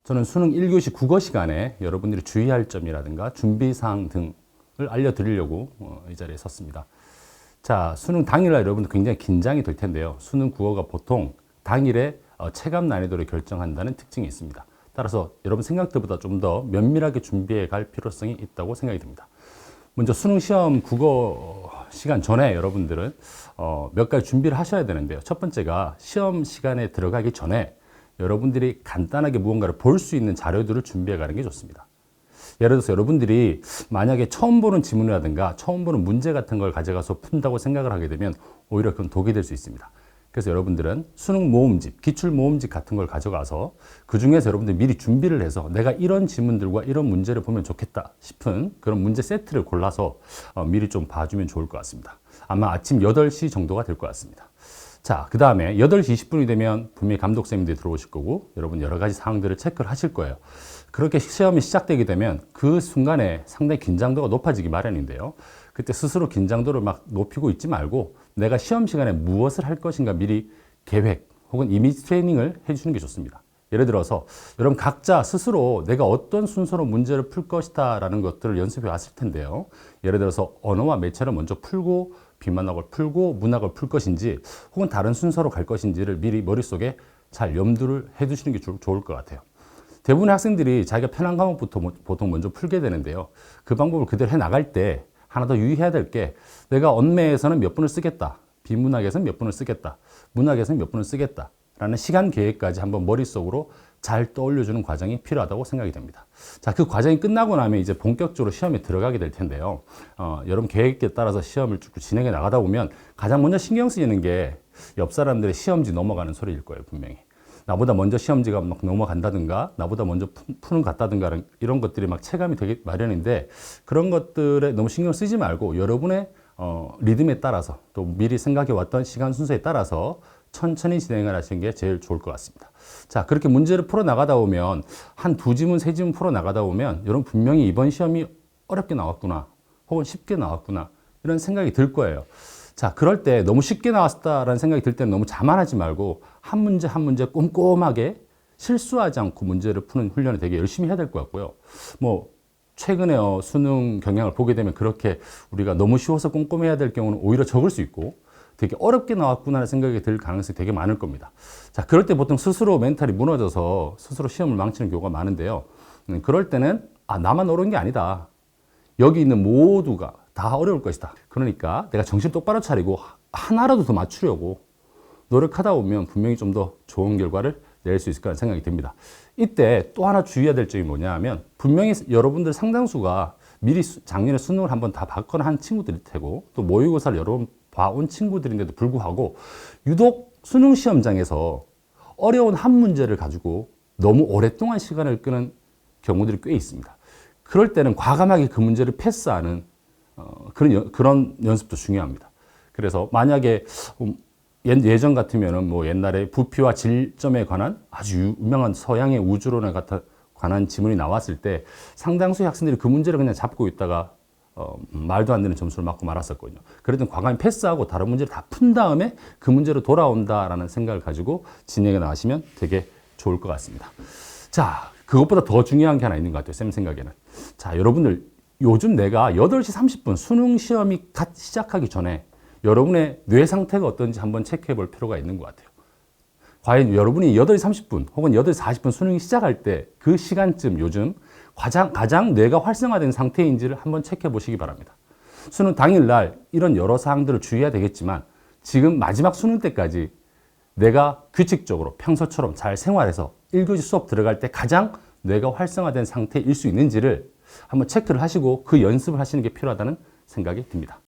저는 수능 1교시 국어 시간에 여러분들이 주의할 점이라든가 준비사항 등을 알려드리려고 이 자리에 섰습니다. 자, 수능 당일날 여러분들 굉장히 긴장이 될 텐데요. 수능 국어가 보통 당일에 체감 난이도를 결정한다는 특징이 있습니다. 따라서 여러분 생각보다 좀 더 면밀하게 준비해 갈 필요성이 있다고 생각이 듭니다. 먼저 수능 시험 국어 시간 전에 여러분들은 몇 가지 준비를 하셔야 되는데요. 첫 번째가 시험 시간에 들어가기 전에 여러분들이 간단하게 무언가를 볼 수 있는 자료들을 준비해 가는 게 좋습니다. 예를 들어서 여러분들이 만약에 처음 보는 지문이라든가 처음 보는 문제 같은 걸 가져가서 푼다고 생각을 하게 되면 오히려 그건 독이 될 수 있습니다. 그래서 여러분들은 수능 모음집, 기출 모음집 같은 걸 가져가서 그 중에서 여러분들이 미리 준비를 해서 내가 이런 지문들과 이런 문제를 보면 좋겠다 싶은 그런 문제 세트를 골라서 미리 좀 봐주면 좋을 것 같습니다. 아마 아침 8시 정도가 될 것 같습니다. 자, 그 다음에 8시 20분이 되면 분명히 감독선생님들이 들어오실 거고 여러분 여러 가지 사항들을 체크를 하실 거예요. 그렇게 시험이 시작되게 되면 그 순간에 상당히 긴장도가 높아지기 마련인데요. 그때 스스로 긴장도를 막 높이고 있지 말고 내가 시험 시간에 무엇을 할 것인가 미리 계획 혹은 이미지 트레이닝을 해주시는 게 좋습니다. 예를 들어서 여러분 각자 스스로 내가 어떤 순서로 문제를 풀 것이다 라는 것들을 연습해 왔을 텐데요. 예를 들어서 언어와 매체를 먼저 풀고 비문학을 풀고 문학을 풀 것인지 혹은 다른 순서로 갈 것인지를 미리 머릿속에 잘 염두를 해 두시는 게 좋을 것 같아요. 대부분의 학생들이 자기가 편한 과목부터 보통 먼저 풀게 되는데요. 그 방법을 그대로 해 나갈 때 하나 더 유의해야 될 게 내가 언매에서는 몇 분을 쓰겠다. 비문학에서는 몇 분을 쓰겠다. 문학에서는 몇 분을 쓰겠다. 라는 시간 계획까지 한번 머릿속으로 잘 떠올려주는 과정이 필요하다고 생각이 됩니다. 자, 그 과정이 끝나고 나면 이제 본격적으로 시험에 들어가게 될 텐데요. 여러분 계획에 따라서 시험을 쭉 진행해 나가다 보면 가장 먼저 신경 쓰이는 게 옆 사람들의 시험지 넘어가는 소리일 거예요, 분명히. 나보다 먼저 시험지가 막 넘어간다든가, 나보다 먼저 푸는 것 같다든가, 이런 것들이 막 체감이 되기 마련인데, 그런 것들에 너무 신경 쓰지 말고, 여러분의 리듬에 따라서, 또 미리 생각해 왔던 시간 순서에 따라서 천천히 진행을 하시는 게 제일 좋을 것 같습니다. 자, 그렇게 문제를 풀어 나가다 보면, 한 2지문, 3지문 풀어 나가다 보면, 여러분 분명히 이번 시험이 어렵게 나왔구나, 혹은 쉽게 나왔구나, 이런 생각이 들 거예요. 자, 그럴 때 너무 쉽게 나왔다라는 생각이 들 때는 너무 자만하지 말고 한 문제 한 문제 꼼꼼하게 실수하지 않고 문제를 푸는 훈련을 되게 열심히 해야 될 것 같고요. 뭐 최근에 수능 경향을 보게 되면 그렇게 우리가 너무 쉬워서 꼼꼼해야 될 경우는 오히려 적을 수 있고 되게 어렵게 나왔구나라는 생각이 들 가능성이 되게 많을 겁니다. 자, 그럴 때 보통 스스로 멘탈이 무너져서 스스로 시험을 망치는 경우가 많은데요. 그럴 때는 나만 어려운 게 아니다. 여기 있는 모두가 다 어려울 것이다. 그러니까 내가 정신 똑바로 차리고 하나라도 더 맞추려고 노력하다 보면 분명히 좀 더 좋은 결과를 낼 수 있을 거라는 생각이 듭니다. 이때 또 하나 주의해야 될 점이 뭐냐 하면 분명히 여러분들 상당수가 미리 작년에 수능을 한번 다 봤거나 한 친구들일 테고 또 모의고사를 여러 번 봐온 친구들인데도 불구하고 유독 수능 시험장에서 어려운 한 문제를 가지고 너무 오랫동안 시간을 끄는 경우들이 꽤 있습니다. 그럴 때는 과감하게 그 문제를 패스하는 그런 연습도 중요합니다. 그래서 만약에 예전 같으면은 뭐 옛날에 부피와 질점에 관한 아주 유명한 서양의 우주론에 관한 지문이 나왔을 때 상당수의 학생들이 그 문제를 그냥 잡고 있다가 말도 안 되는 점수를 맞고 말았었거든요. 그래도 과감히 패스하고 다른 문제를 다 푼 다음에 그 문제로 돌아온다라는 생각을 가지고 진행해 나가시면 되게 좋을 것 같습니다. 자, 그것보다 더 중요한 게 하나 있는 것 같아요. 쌤 생각에는. 자, 여러분들 요즘 내가 8시 30분 수능 시험이 갓 시작하기 전에 여러분의 뇌 상태가 어떤지 한번 체크해 볼 필요가 있는 것 같아요. 과연 여러분이 8시 30분 혹은 8시 40분 수능이 시작할 때 그 시간쯤 요즘 가장 뇌가 활성화된 상태인지를 한번 체크해 보시기 바랍니다. 수능 당일날 이런 여러 사항들을 주의해야 되겠지만 지금 마지막 수능 때까지 내가 규칙적으로 평소처럼 잘 생활해서 1교시 수업 들어갈 때 가장 뇌가 활성화된 상태일 수 있는지를 한번 체크를 하시고 그 연습을 하시는 게 필요하다는 생각이 듭니다.